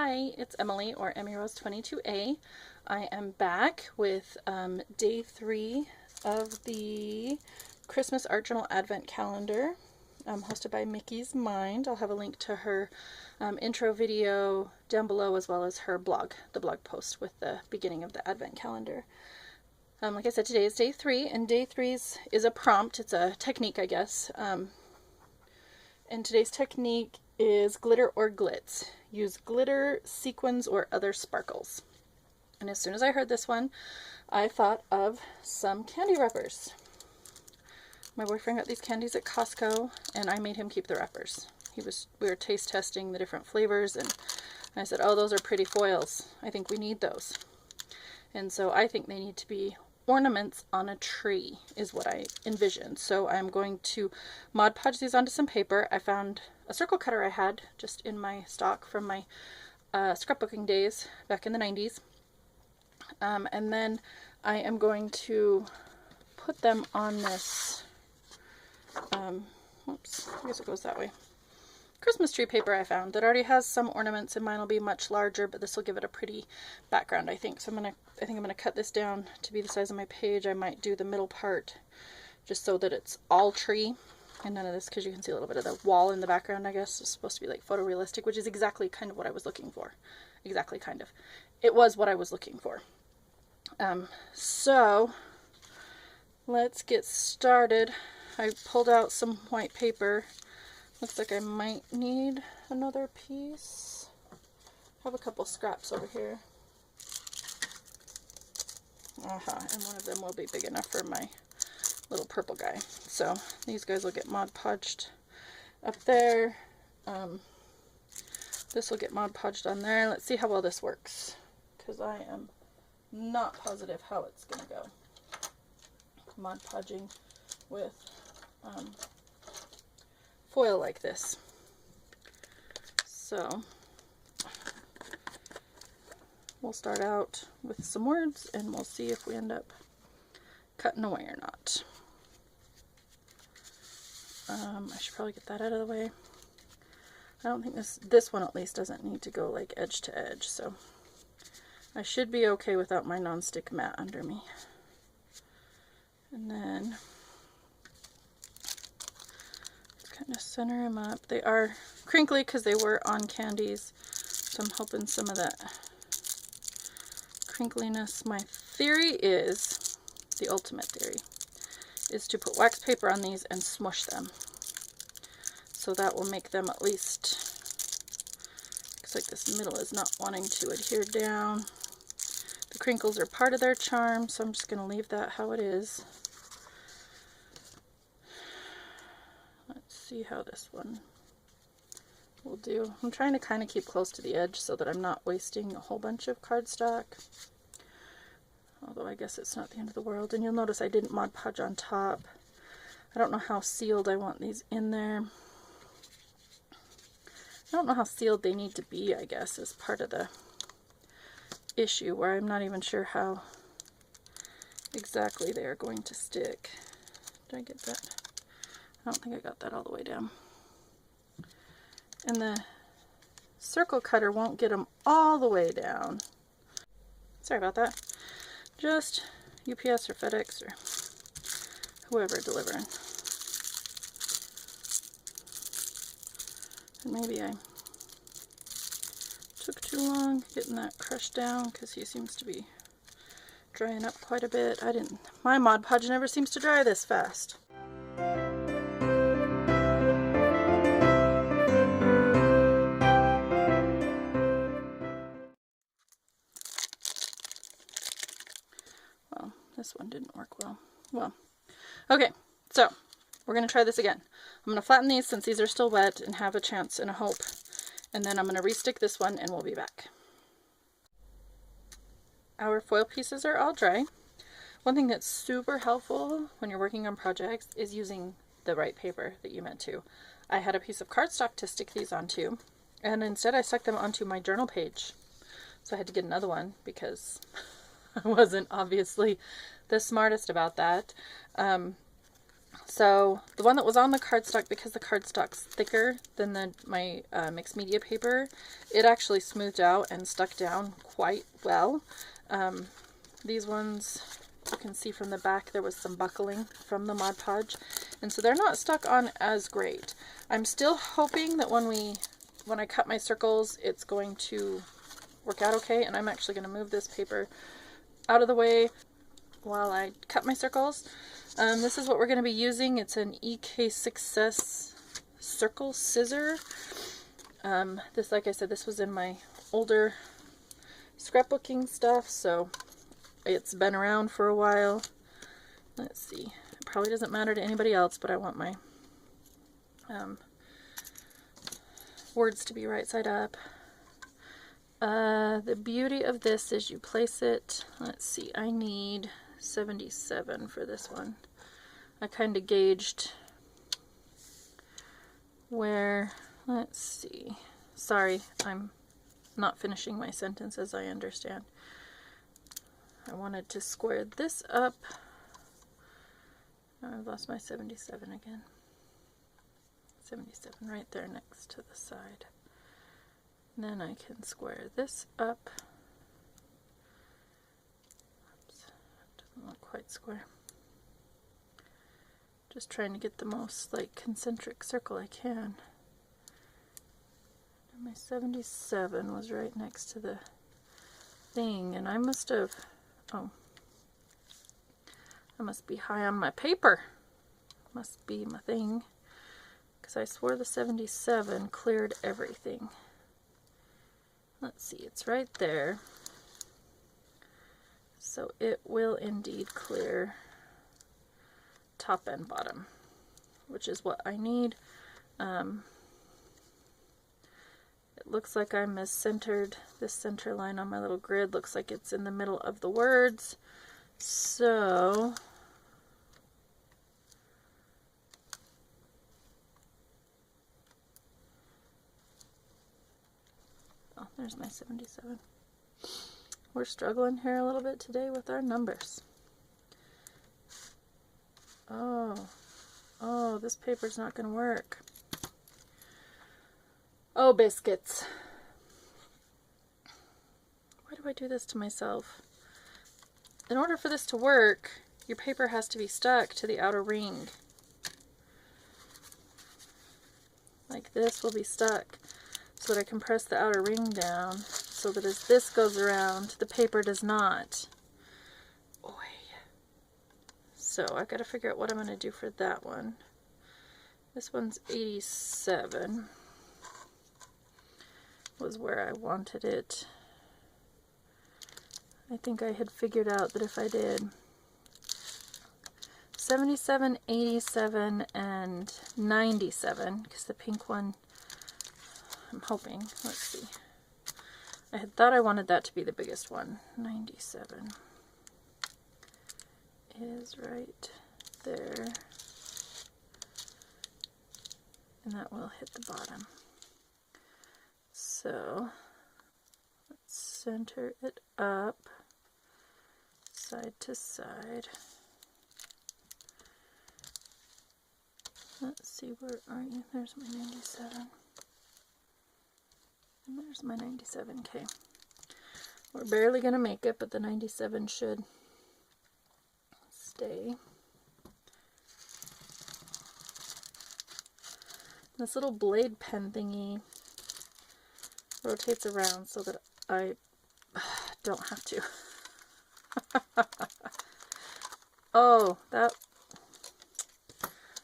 Hi, it's Emily, or Emmy Rose 22A. I am back with day 3 of the Christmas Art Journal Advent Calendar, hosted by Mickie's Mind. I'll have a link to her intro video down below, as well as her blog, the blog post with the beginning of the Advent Calendar. Like I said, today is day 3, and day 3 is a prompt. It's a technique, I guess. And today's technique is glitter or glitz. Use glitter, sequins, or other sparkles. And as soon as I heard this one, I thought of some candy wrappers. My boyfriend got these candies at Costco, and I made him keep the wrappers. We were taste testing the different flavors, and I said, oh, those are pretty foils. I think we need those. And so I think they need to be ornaments on a tree is what I envisioned. So I'm going to Mod Podge these onto some paper. I found a circle cutter I had just in my stock from my scrapbooking days back in the 90s. And then I am going to put them on this, oops, I guess it goes that way, Christmas tree paper I found that already has some ornaments, and mine will be much larger, but this will give it a pretty background, I think. So I think I'm gonna cut this down to be the size of my page. I might do the middle part just so that it's all tree and none of this, because you can see a little bit of the wall in the background, I guess. It's supposed to be like photorealistic, which is exactly kind of what I was looking for. Exactly kind of. It was what I was looking for. So let's get started. I pulled out some white paper. Looks like I might need another piece. I have a couple scraps over here. And one of them will be big enough for my little purple guy. So these guys will get Mod Podged up there. This will get Mod Podged on there. Let's see how well this works, because I am not positive how it's going to go. Mod Podging with foil like this. So we'll start out with some words and we'll see if we end up cutting away or not. I should probably get that out of the way. I don't think this one at least doesn't need to go like edge to edge, so I should be okay without my nonstick mat under me. And then kind of center them up. They are crinkly because they were on candies, so I'm hoping some of that crinkliness. My theory is, the ultimate theory, is to put wax paper on these and smush them. So that will make them at least, looks like this middle is not wanting to adhere down. The crinkles are part of their charm, so I'm just going to leave that how it is. See how this one will do. I'm trying to kind of keep close to the edge so that I'm not wasting a whole bunch of cardstock. Although I guess it's not the end of the world. And you'll notice I didn't Mod Podge on top. I don't know how sealed I want these in there. I don't know how sealed they need to be, I guess, is part of the issue, where I'm not even sure how exactly they are going to stick. Did I get that? I don't think I got that all the way down. And the circle cutter won't get them all the way down. Sorry about that. Just UPS or FedEx or whoever delivering. And maybe I took too long getting that crushed down, because he seems to be drying up quite a bit. My Mod Podge never seems to dry this fast. This one didn't work well. Okay, so we're going to try this again. I'm going to flatten these since these are still wet and have a chance and a hope. And then I'm going to restick this one and we'll be back. Our foil pieces are all dry. One thing that's super helpful when you're working on projects is using the right paper that you meant to. I had a piece of cardstock to stick these onto, and instead I stuck them onto my journal page. So I had to get another one because I wasn't obviously the smartest about that. So the one that was on the cardstock, because the cardstock's thicker than my mixed media paper, it actually smoothed out and stuck down quite well. These ones, you can see from the back there was some buckling from the Mod Podge, and so they're not stuck on as great. I'm still hoping that when I cut my circles, it's going to work out okay, and I'm actually going to move this paper out of the way while I cut my circles. This is what we're going to be using. It's an EK Success circle scissor. This, like I said, this was in my older scrapbooking stuff, so it's been around for a while. Let's see. It probably doesn't matter to anybody else, but I want my words to be right side up. The beauty of this is you place it, let's see, I need 77 for this one. I kind of gauged where, let's see, sorry, I'm not finishing my sentences, I understand. I wanted to square this up. Now I've lost my 77 again. 77 right there next to the side. And then I can square this up. Oops, doesn't look quite square. Just trying to get the most like concentric circle I can. And my 77 was right next to the thing, and I must have, oh, I must be high on my paper. Must be my thing, because I swore the 77 cleared everything. Let's see, it's right there. So it will indeed clear top and bottom, which is what I need. It looks like I miscentered this center line on my little grid. Looks like it's in the middle of the words. So oh, there's my 77. We're struggling here a little bit today with our numbers. Oh, this paper's not going to work. Oh, biscuits. Why do I do this to myself? In order for this to work, your paper has to be stuck to the outer ring. Like this will be stuck so that I can press the outer ring down so that as this goes around, the paper does not. Oy. So I've got to figure out what I'm going to do for that one. This one's 87 was where I wanted it. I think I had figured out that if I did 77, 87, and 97, because the pink one, I'm hoping, let's see, I had thought I wanted that to be the biggest one. 97 is right there, and that will hit the bottom. So let's center it up side to side. Let's see, where are you? There's my 97. And there's my 97K. We're barely going to make it, but the 97 should stay. This little blade pen thingy rotates around so that I don't have to. Oh, that,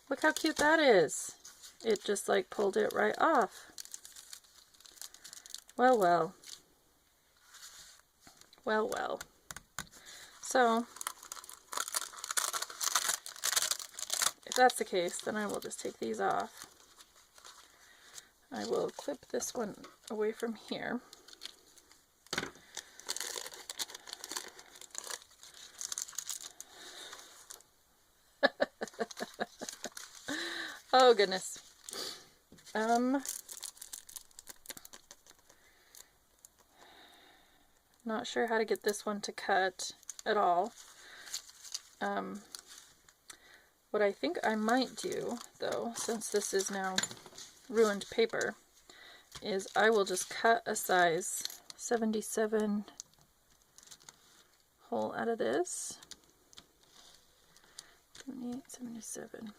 look how cute that is. It just like pulled it right off. Well, well. Well, well. So, if that's the case, then I will just take these off. I will clip this one away from here. Oh goodness. Not sure how to get this one to cut at all. What I think I might do, though, since this is now ruined paper, is I will just cut a size 77 hole out of this. 78, 77.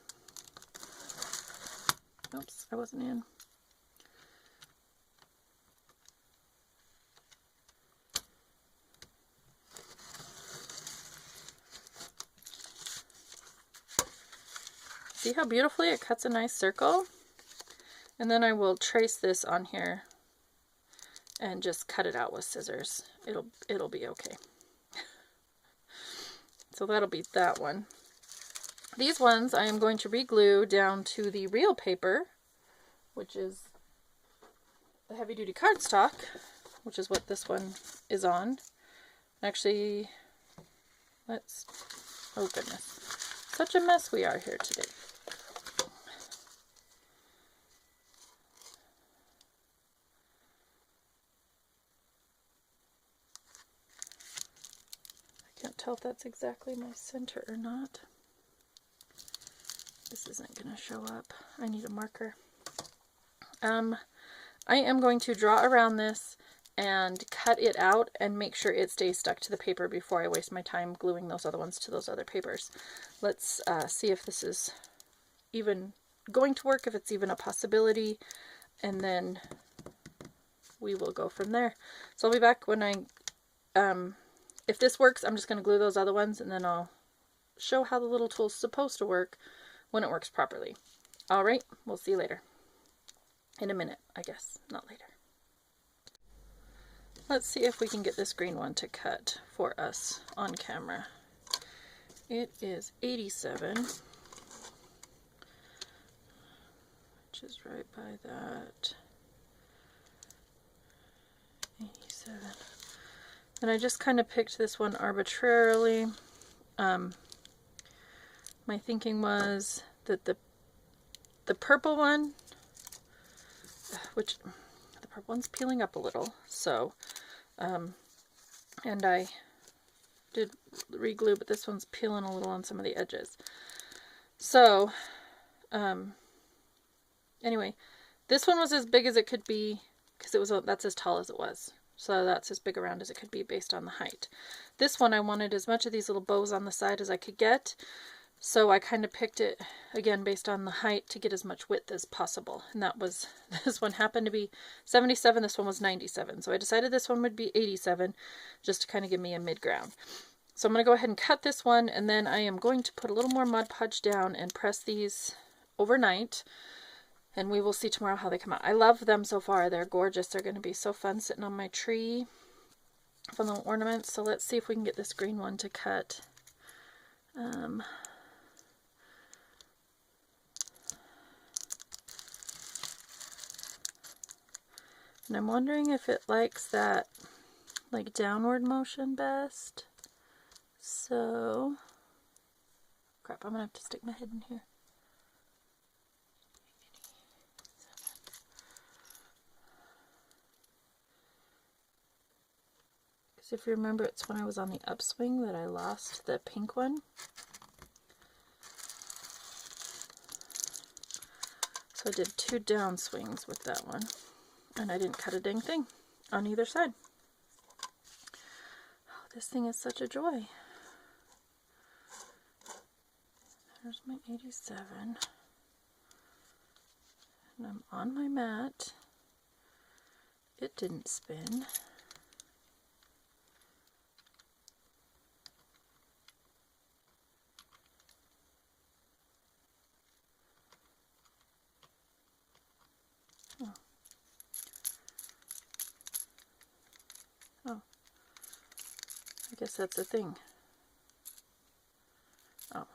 Oops, I wasn't in. See how beautifully it cuts a nice circle? And then I will trace this on here and just cut it out with scissors. It'll be okay. So that'll be that one. These ones I am going to re-glue down to the real paper, which is the heavy duty cardstock, which is what this one is on. Actually, oh goodness, such a mess we are here today. I can't tell if that's exactly my center or not. This isn't going to show up. I need a marker. I am going to draw around this and cut it out and make sure it stays stuck to the paper before I waste my time gluing those other ones to those other papers. Let's see if this is even going to work, if it's even a possibility, and then we will go from there. So I'll be back when if this works, I'm just going to glue those other ones, and then I'll show how the little tool's supposed to work when it works properly. Alright, we'll see you later. In a minute, I guess, not later. Let's see if we can get this green one to cut for us on camera. It is 87, which is right by that. 87. And I just kind of picked this one arbitrarily. My thinking was that the purple one, which the purple one's peeling up a little, so and I did re-glue, but this one's peeling a little on some of the edges. So anyway, this one was as big as it could be because that's as tall as it was. So that's as big around as it could be based on the height. This one I wanted as much of these little bows on the side as I could get. So I kind of picked it, again, based on the height to get as much width as possible. And that was, this one happened to be 77, this one was 97. So I decided this one would be 87, just to kind of give me a mid-ground. So I'm going to go ahead and cut this one, and then I am going to put a little more Mod Podge down and press these overnight. And we will see tomorrow how they come out. I love them so far. They're gorgeous. They're going to be so fun sitting on my tree. Fun little ornaments. So let's see if we can get this green one to cut. And I'm wondering if it likes that like downward motion best. So, crap, I'm gonna have to stick my head in here. Because if you remember, it's when I was on the upswing that I lost the pink one. So I did 2 down swings with that one. And I didn't cut a dang thing on either side. Oh, this thing is such a joy. There's my 87. And I'm on my mat. It didn't spin. Oh, I guess that's the thing. Oh,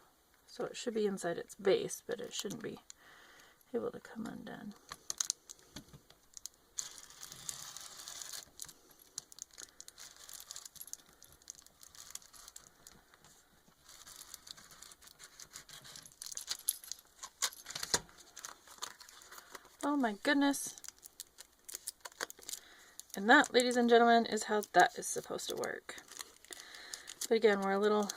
so it should be inside its base, but it shouldn't be able to come undone. Oh my goodness. And that, ladies and gentlemen, is how that is supposed to work. But again, we're a little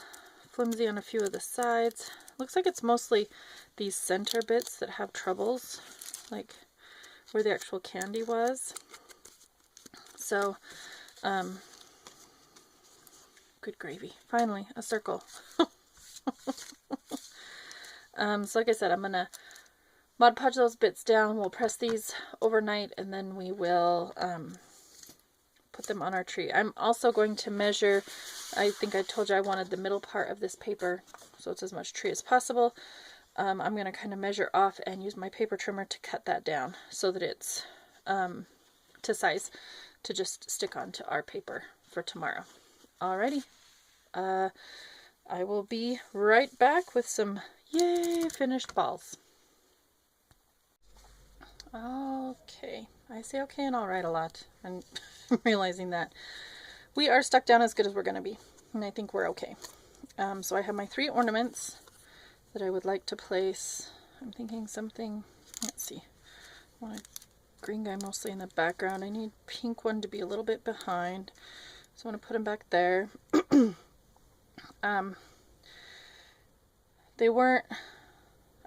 flimsy on a few of the sides. looks like it's mostly these center bits that have troubles, like where the actual candy was. So, good gravy. Finally, a circle. So like I said, I'm going to Mod Podge those bits down. We'll press these overnight, and then we will put them on our tree. I'm also going to measure, I think I told you I wanted the middle part of this paper, so it's as much tree as possible. I'm going to kind of measure off and use my paper trimmer to cut that down so that it's to size to just stick onto our paper for tomorrow. Alrighty. I will be right back with some yay finished balls. Okay, I say okay and alright a lot. I'm realizing that we are stuck down as good as we're going to be, and I think we're okay. So I have my 3 ornaments that I would like to place. I'm thinking something, let's see, I want a green guy mostly in the background. I need pink one to be a little bit behind, so I'm going to put him back there. I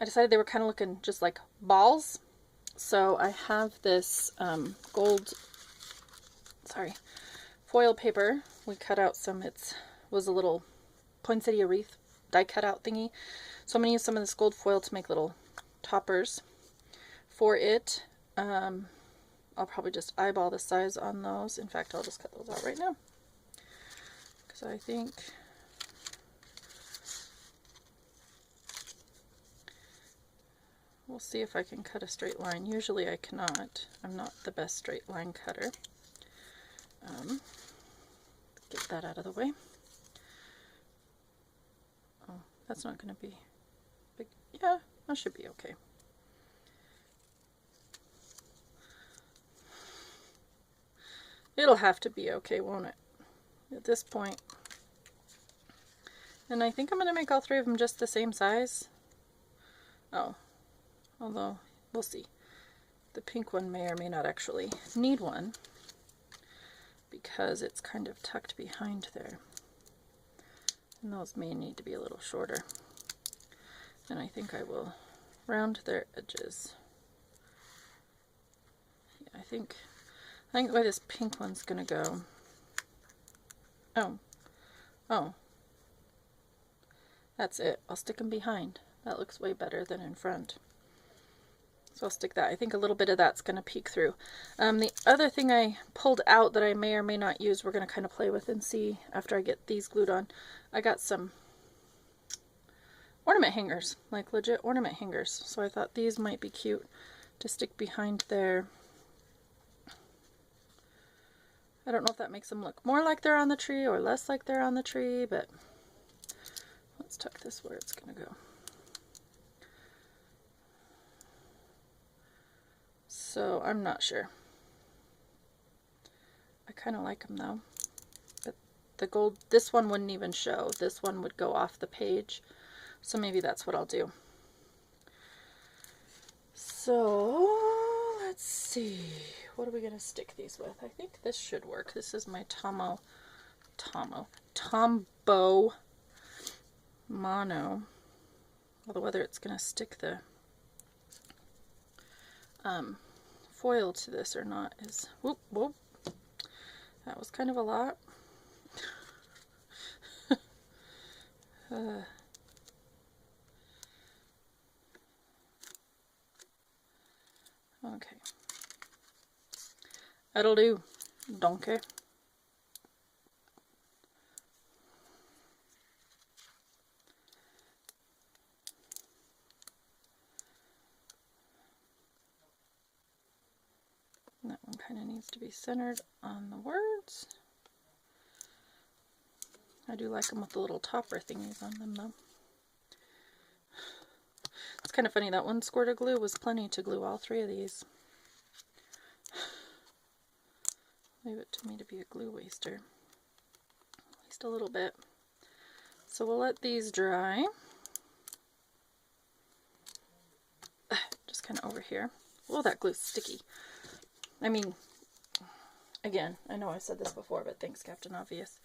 decided they were kind of looking just like balls. So I have this foil paper. We cut out some, was a little poinsettia wreath die cut out thingy. So I'm going to use some of this gold foil to make little toppers for it. I'll probably just eyeball the size on those. In fact, I'll just cut those out right now, because I think we'll see if I can cut a straight line. Usually I cannot. I'm not the best straight line cutter. Get that out of the way. Oh, that's not going to be big. Yeah, that should be okay. It'll have to be okay, won't it? At this point. And I think I'm going to make all 3 of them just the same size. Oh. Although, we'll see. The pink one may or may not actually need one, because it's kind of tucked behind there. And those may need to be a little shorter. And I think I will round their edges. Yeah, I think the way this pink one's going to go. Oh. That's it. I'll stick them behind. That looks way better than in front. So I'll stick that. I think a little bit of that's going to peek through. The other thing I pulled out that I may or may not use, we're going to kind of play with and see after I get these glued on. I got some ornament hangers, like legit ornament hangers. So I thought these might be cute to stick behind there. I don't know if that makes them look more like they're on the tree or less like they're on the tree, but let's tuck this where it's going to go. So I'm not sure. I kind of like them though. But the gold, this one wouldn't even show. This one would go off the page. So maybe that's what I'll do. So let's see. What are we going to stick these with? I think this should work. This is my Tombow Mono. Although whether it's going to stick the foil to this or not is, whoop, that was kind of a lot. Okay, that'll do, donkey. That one kind of needs to be centered on the words. I do like them with the little topper thingies on them though. It's kind of funny, that one squirt of glue was plenty to glue all 3 of these. Leave it to me to be a glue waster. At least a little bit. So we'll let these dry. Just kind of over here. Oh, that glue's sticky. I mean, again, I know I said this before, but thanks, Captain Obvious.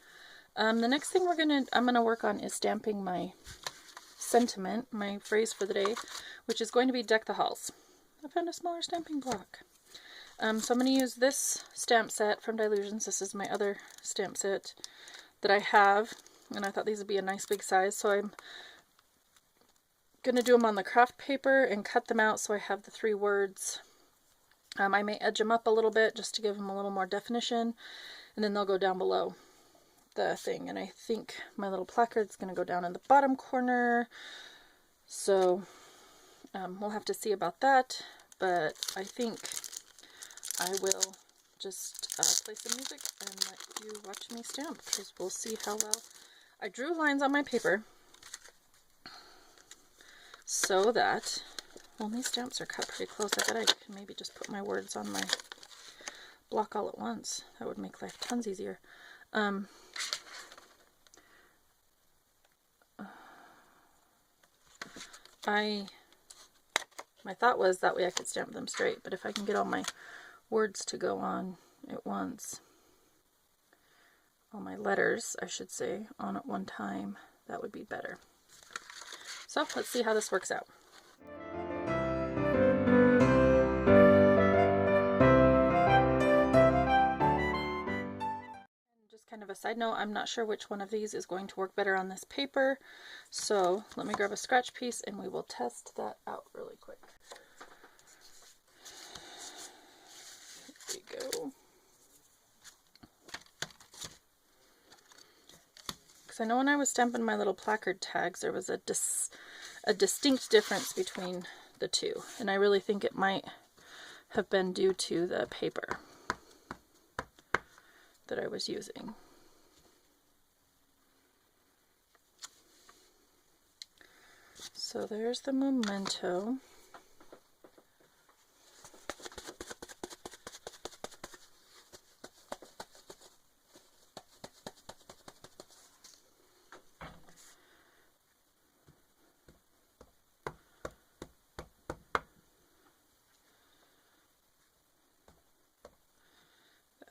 The next thing I'm gonna work on is stamping my sentiment, my phrase for the day, which is going to be deck the halls. I found a smaller stamping block. So I'm going to use this stamp set from Dylusions. This is my other stamp set that I have, and I thought these would be a nice big size, so I'm going to do them on the craft paper and cut them out so I have the 3 words. I may edge them up a little bit just to give them a little more definition, and then they'll go down below the thing. And I think my little placard's going to go down in the bottom corner, so we'll have to see about that, but I think I will just play some music and let you watch me stamp, because we'll see how well I drew lines on my paper so that, well, these stamps are cut pretty close. I bet I can maybe just put my words on my block all at once. That would make life tons easier. My thought was that way I could stamp them straight, but if I can get all my words to go on at once, all my letters, I should say, on at one time, that would be better. So let's see how this works out. Just kind of a side note, I'm not sure which one of these is going to work better on this paper, so let me grab a scratch piece and we will test that out really quick. There we go. Because I know when I was stamping my little placard tags, there was a distinct difference between the two, and I really think it might have been due to the paper that I was using. So there's the memento.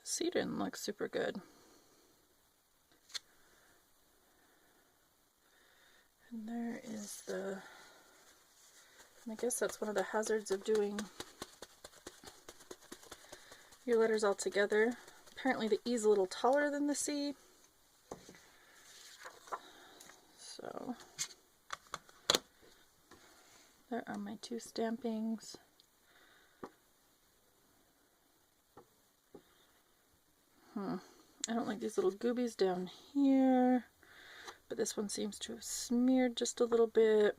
See, didn't look super good. And there is the, I guess that's one of the hazards of doing your letters all together. Apparently the E is a little taller than the C. So there are my 2 stampings. I don't like these little goobies down here, but this one seems to have smeared just a little bit.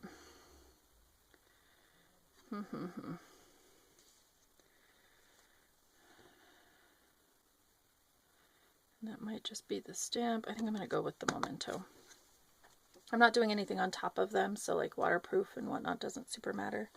That might just be the stamp. I think I'm going to go with the memento. I'm not doing anything on top of them, so like waterproof and whatnot doesn't super matter.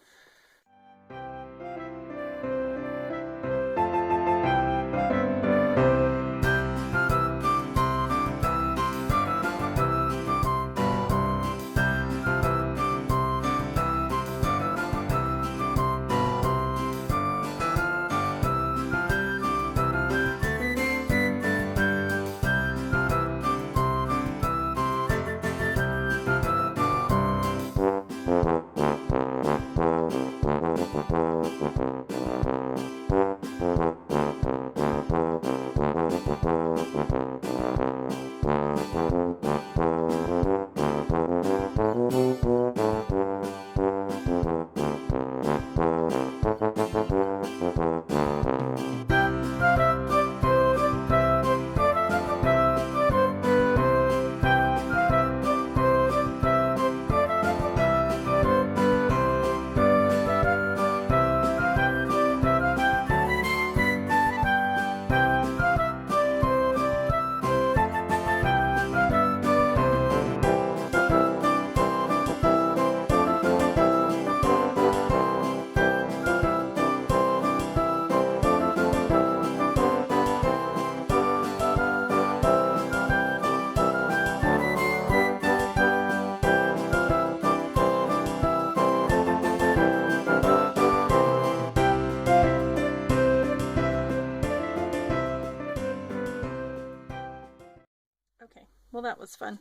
Well, that was fun.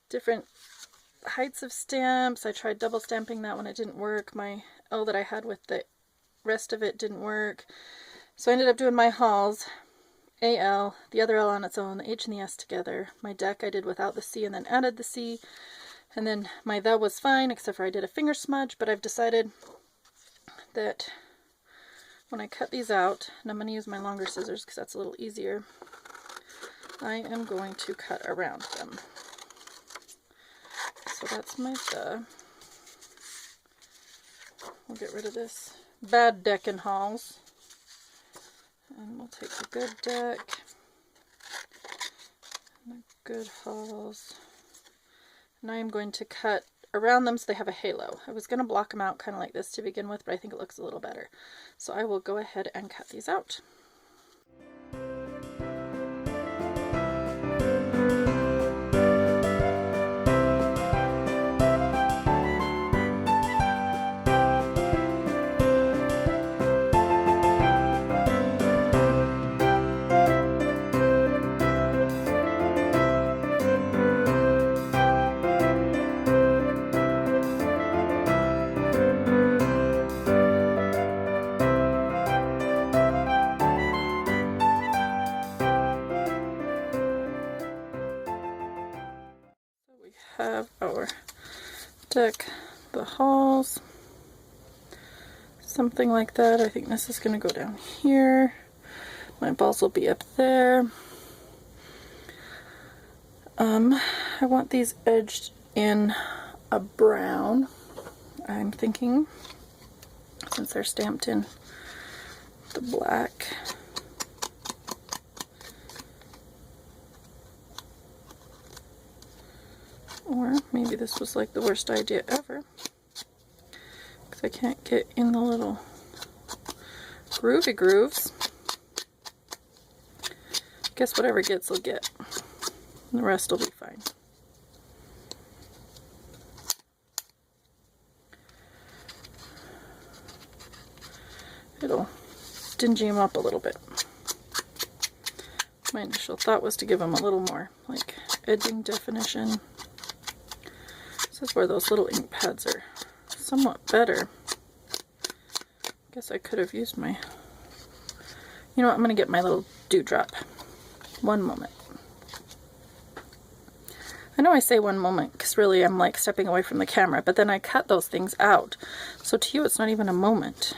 different heights of stamps. I tried double stamping that one, it didn't work. My L that I had with the rest of it didn't work. So I ended up doing my hauls, AL, the other L on its own, the H and the S together. My deck I did without the C and then added the C. And then my the was fine, except for I did a finger smudge, but I've decided that when I cut these out, and I'm going to use my longer scissors because that's a little easier, I am going to cut around them. So that's my the. We'll get rid of this bad deck and hauls. And we'll take the good deck and the good hauls. And I am going to cut around them so they have a halo. I was going to block them out kind of like this to begin with, but I think it looks a little better. So I will go ahead and cut these out. Have our deck, the hauls, something like that. I think this is going to go down here. My balls will be up there. I want these edged in a brown, I'm thinking, since they're stamped in the black. Or maybe this was like the worst idea ever, because I can't get in the little groovy grooves. Guess whatever gets will get. And the rest will be fine. It'll dingy them up a little bit. My initial thought was to give them a little more like edging definition. This is where those little ink pads are somewhat better. Guess I could have used my... You know what, I'm going to get my little dewdrop. One moment. I know I say one moment because really I'm like stepping away from the camera, but then I cut those things out. So to you it's not even a moment.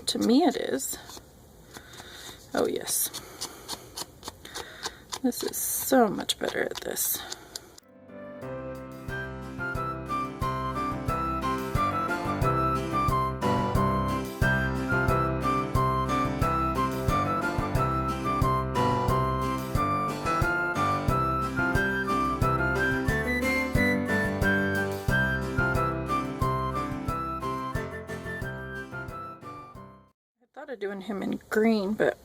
To me it is. Oh yes. This is so much better at this. Of doing him in green, but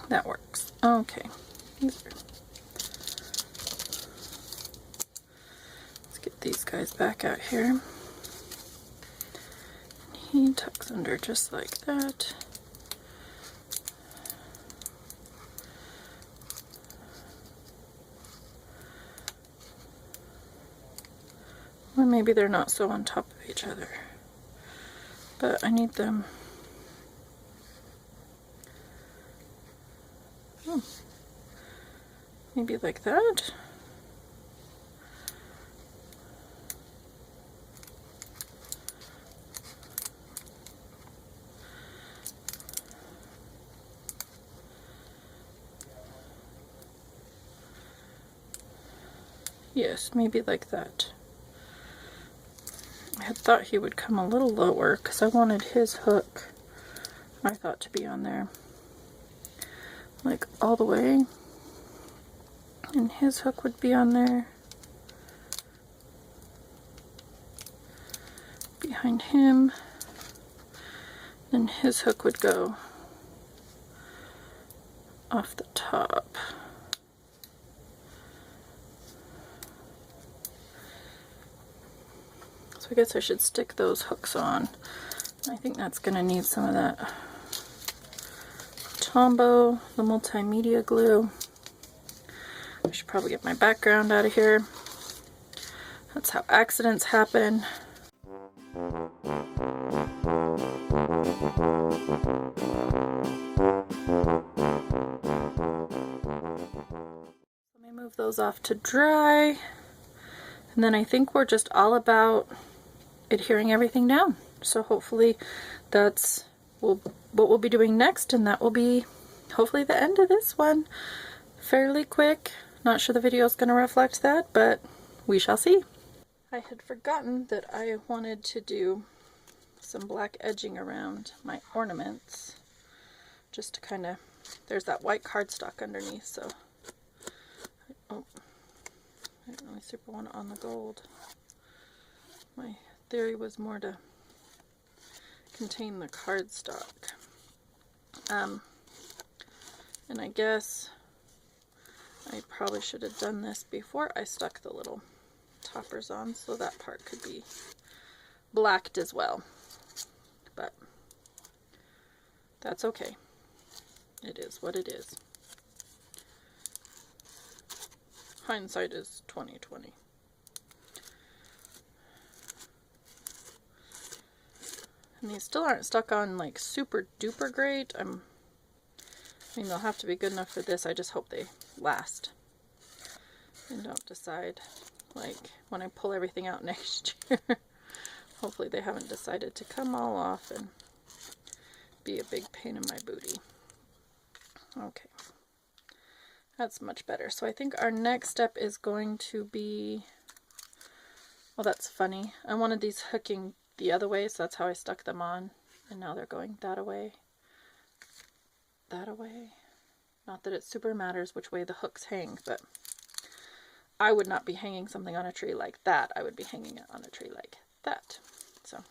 that works. Okay, let's get these guys back out here. He tucks under just like that. Or maybe they're not so on top of each other, but I need them. Maybe like that. Yes, maybe like that. I had thought he would come a little lower because I wanted his hook, I thought, to be on there like all the way. And his hook would be on there behind him. Then his hook would go off the top. So I guess I should stick those hooks on. I think that's going to need some of that Tombow, the multimedia glue. I should probably get my background out of here. That's how accidents happen. Let me move those off to dry. And then I think we're just all about adhering everything down. So hopefully that's what we'll be doing next, and that will be hopefully the end of this one. Fairly quick. Not sure the video is going to reflect that, but we shall see. I had forgotten that I wanted to do some black edging around my ornaments, just to kind of, there's that white cardstock underneath, so oh, I didn't really super want it on the gold. My theory was more to contain the cardstock. And I guess I probably should have done this before I stuck the little toppers on, so that part could be blacked as well. But that's okay. It is what it is. Hindsight is 20/20. And these still aren't stuck on like super duper great. I mean, they'll have to be good enough for this. I just hope they last and don't decide, like, when I pull everything out next year. Hopefully they haven't decided to come all off and be a big pain in my booty. Okay, that's much better. So I think our next step is going to be, well, that's funny. I wanted these hooking the other way, so that's how I stuck them on, and now they're going that away, that away. Not that it super matters which way the hooks hang, but I would not be hanging something on a tree like that. I would be hanging it on a tree like that. So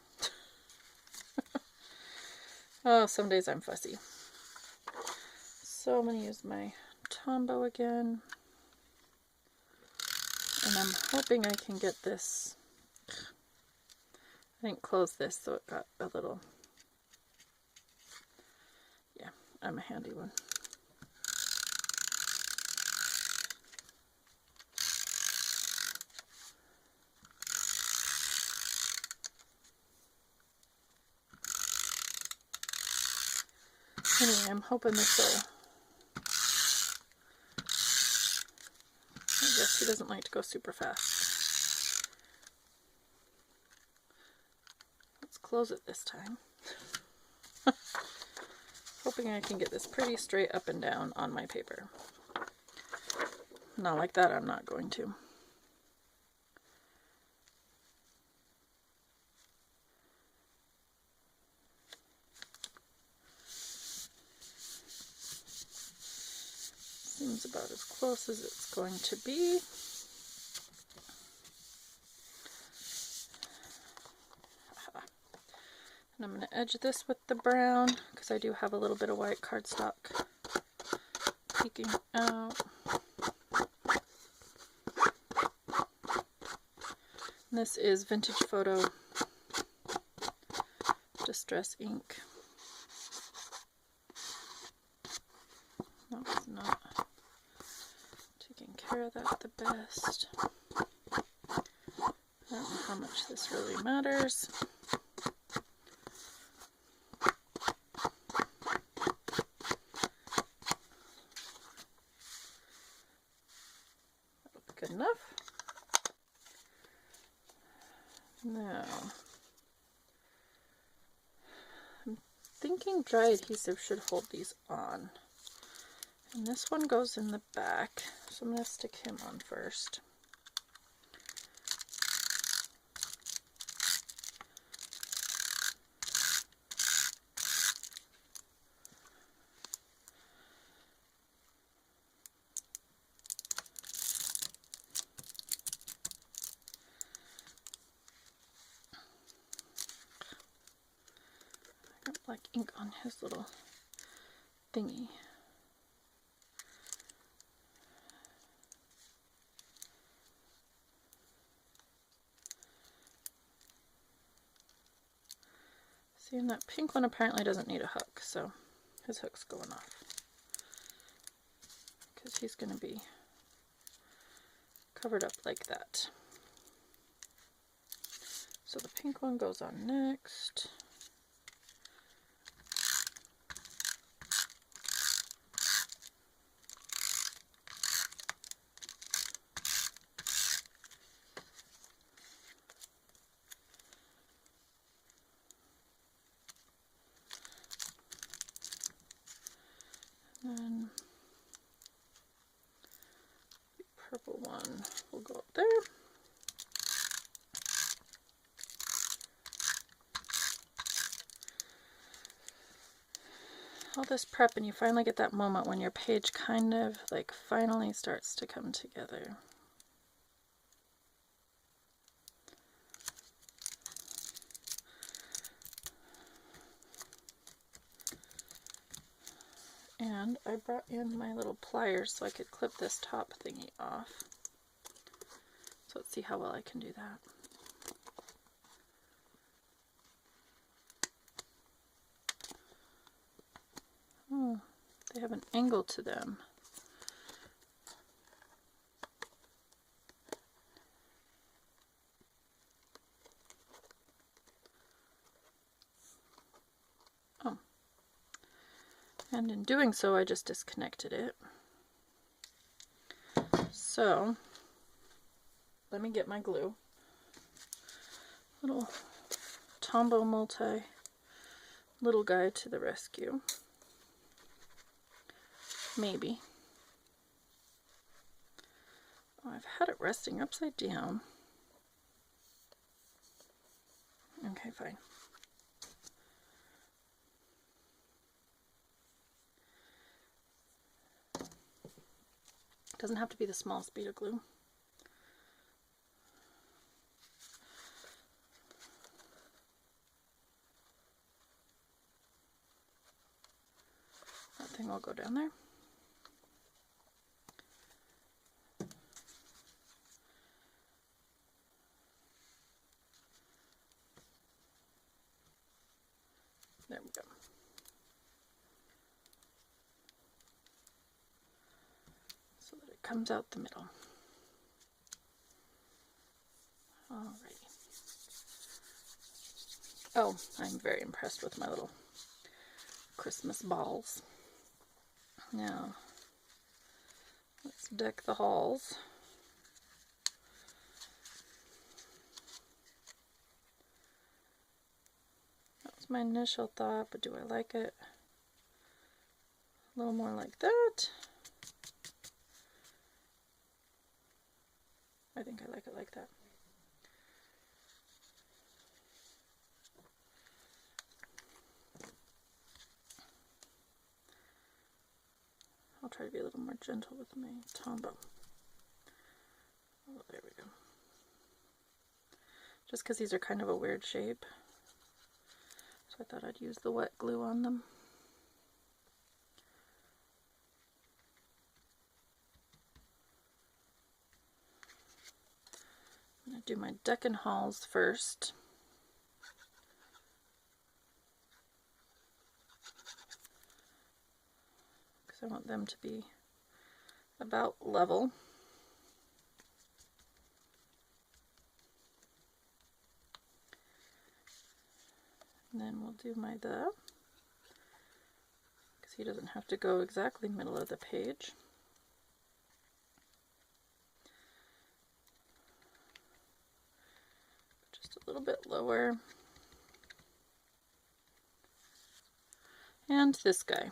oh, some days I'm fussy. So I'm going to use my Tombow again, and I'm hoping I can get this. I didn't close this, so it got a little, yeah, I'm a handy one. Anyway, I'm hoping this will, I guess he doesn't like to go super fast. Let's close it this time. Hoping I can get this pretty straight up and down on my paper. Not like that, I'm not going to. Seems about as close as it's going to be. And I'm going to edge this with the brown, because I do have a little bit of white cardstock peeking out. And this is Vintage Photo Distress ink. That was not taking care of that the best. I don't know how much this really matters. Good enough. Now, I'm thinking dry adhesive should hold these on. And this one goes in the back, so I'm going to stick him on first. I got black ink on his little thingy. See, and that pink one apparently doesn't need a hook, so his hook's going off. Because he's going to be covered up like that. So the pink one goes on next. And the purple one will go up there. All this prep, and you finally get that moment when your page kind of like finally starts to come together. And I brought in my little pliers so I could clip this top thingy off. So let's see how well I can do that. Oh, they have an angle to them. Oh. And in doing so, I just disconnected it. So, let me get my glue. Little Tombow Multi little guy to the rescue. Maybe. Oh, I've had it resting upside down. Okay, fine. Doesn't have to be the small speed of glue. That thing will go down there. There we go. So that it comes out the middle. Alrighty. Oh, I'm very impressed with my little Christmas balls. Now, let's deck the halls. That was my initial thought, but do I like it a little more like that? I think I like it like that. I'll try to be a little more gentle with my Tombow. Oh, there we go. Just because these are kind of a weird shape, so I thought I'd use the wet glue on them. I'm going to do my decking halls first. Because I want them to be about level. And then we'll do my because he doesn't have to go exactly middle of the page. Just a little bit lower. And this guy.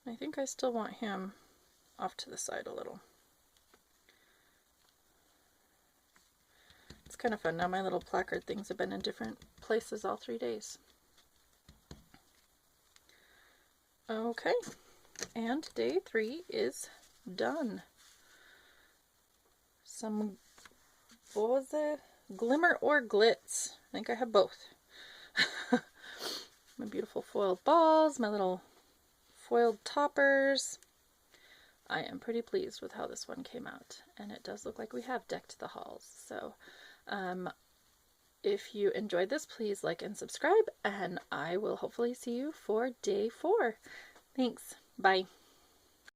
I think I still want him off to the side a little. It's kind of fun. Now my little placard things have been in different places all 3 days. Okay, and day 3 is done. Some glimmer or glitz. I think I have both. My beautiful foiled balls, my little foiled toppers. I am pretty pleased with how this one came out, and it does look like we have decked the halls. So if you enjoyed this, please like and subscribe, and I will hopefully see you for day 4. Thanks. Bye.